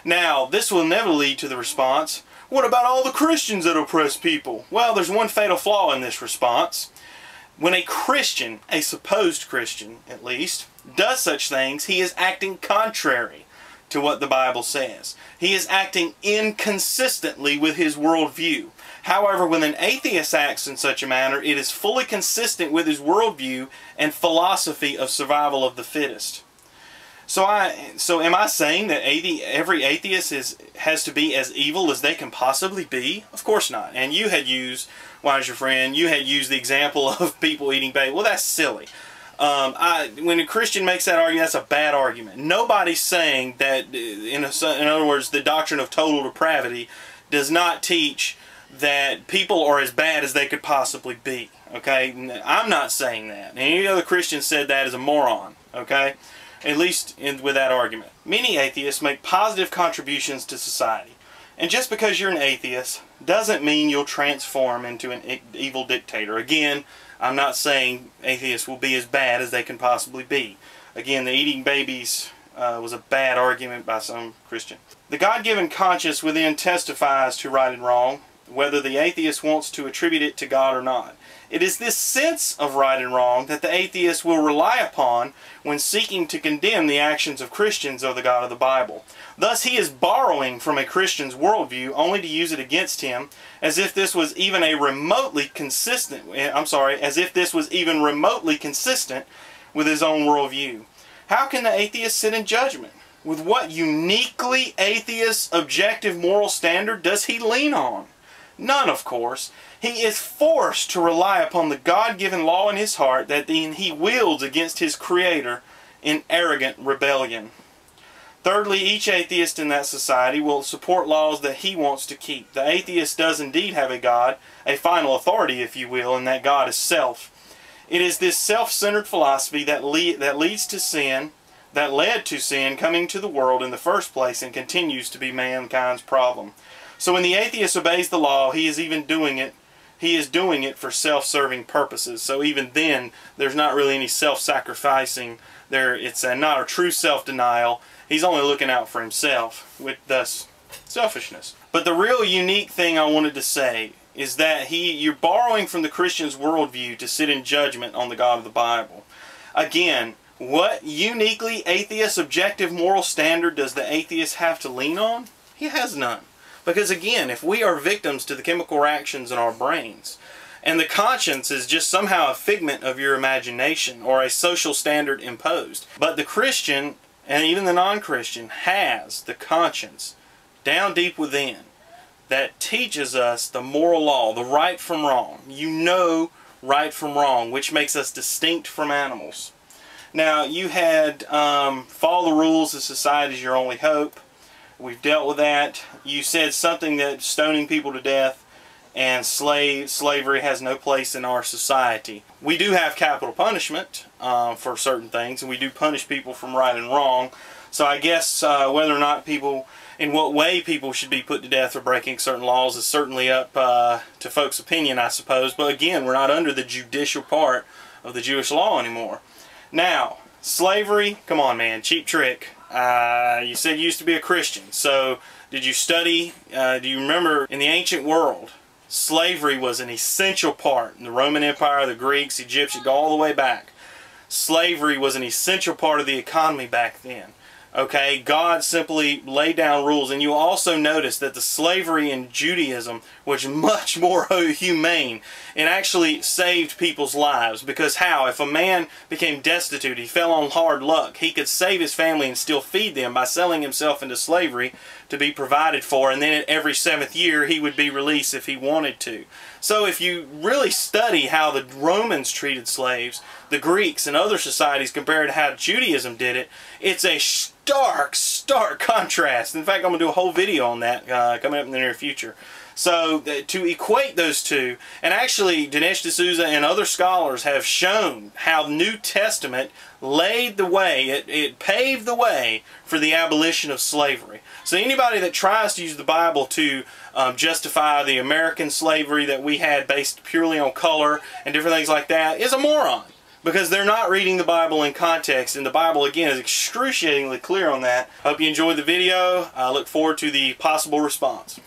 Now, this will never lead to the response, what about all the Christians that oppress people? Well, there's one fatal flaw in this response. When a Christian, a supposed Christian at least, does such things, he is acting contrary to what the Bible says. He is acting inconsistently with his worldview. However, when an atheist acts in such a manner, it is fully consistent with his worldview and philosophy of survival of the fittest. So am I saying that every atheist has to be as evil as they can possibly be? Of course not. And you had used, Wineisyourfriend, you had used the example of people eating bacon. Well, that's silly. When a Christian makes that argument, that's a bad argument. Nobody's saying that, in other words, the doctrine of total depravity does not teach that people are as bad as they could possibly be. Okay? I'm not saying that. And any other Christian said that is a moron. Okay? At least with that argument. Many atheists make positive contributions to society. And just because you're an atheist doesn't mean you'll transform into an evil dictator. Again, I'm not saying atheists will be as bad as they can possibly be. Again, the eating babies was a bad argument by some Christian. The God-given conscience within testifies to right and wrong, whether the atheist wants to attribute it to God or not. It is this sense of right and wrong that the atheist will rely upon when seeking to condemn the actions of Christians or the God of the Bible. Thus he is borrowing from a Christian's worldview only to use it against him, as if this was even remotely consistent with his own worldview. How can the atheist sit in judgment? With what uniquely atheist objective moral standard does he lean on? None, of course. He is forced to rely upon the God-given law in his heart that he wields against his Creator in arrogant rebellion. Thirdly, each atheist in that society will support laws that he wants to keep. The atheist does indeed have a God, a final authority, if you will, and that God is self. It is this self-centered philosophy that leads to sin, that led to sin coming to the world in the first place and continues to be mankind's problem. So when the atheist obeys the law, he is doing it for self-serving purposes. So even then, there's not really any self-sacrificing. It's not a true self-denial. He's only looking out for himself, with thus selfishness. But the real unique thing I wanted to say is that you're borrowing from the Christian's worldview to sit in judgment on the God of the Bible. Again, what uniquely atheist objective moral standard does the atheist have to lean on? He has none. Because again, if we are victims to the chemical reactions in our brains, and the conscience is just somehow a figment of your imagination or a social standard imposed, but the Christian and even the non-Christian has the conscience down deep within that teaches us the moral law, the right from wrong. You know right from wrong, which makes us distinct from animals. Now, you had follow the rules of society is your only hope. We've dealt with that. You said something that stoning people to death and slavery has no place in our society. We do have capital punishment for certain things, and we do punish people from right and wrong. So I guess whether or not in what way people should be put to death for breaking certain laws is certainly up to folks' opinion, I suppose. But again, we're not under the judicial part of the Jewish law anymore. Now, slavery, come on man, cheap trick. You said you used to be a Christian, so did you study, do you remember in the ancient world, slavery was an essential part in the Roman Empire, the Greeks, Egyptians, go all the way back. Slavery was an essential part of the economy back then. Okay, God simply laid down rules, and you also notice that the slavery in Judaism was much more humane. It actually saved people's lives, because how? If a man became destitute, he fell on hard luck, he could save his family and still feed them by selling himself into slavery to be provided for, and then every 7th year he would be released if he wanted to. So if you really study how the Romans treated slaves, the Greeks and other societies compared to how Judaism did it, it's a stark contrast. In fact, I'm going to do a whole video on that coming up in the near future. So to equate those two, and actually Dinesh D'Souza and other scholars have shown how the New Testament laid the way, it paved the way for the abolition of slavery. So anybody that tries to use the Bible to justify the American slavery that we had based purely on color and different things like that is a moron. because they're not reading the Bible in context, and the Bible, again, is excruciatingly clear on that. Hope you enjoyed the video. I look forward to the possible response.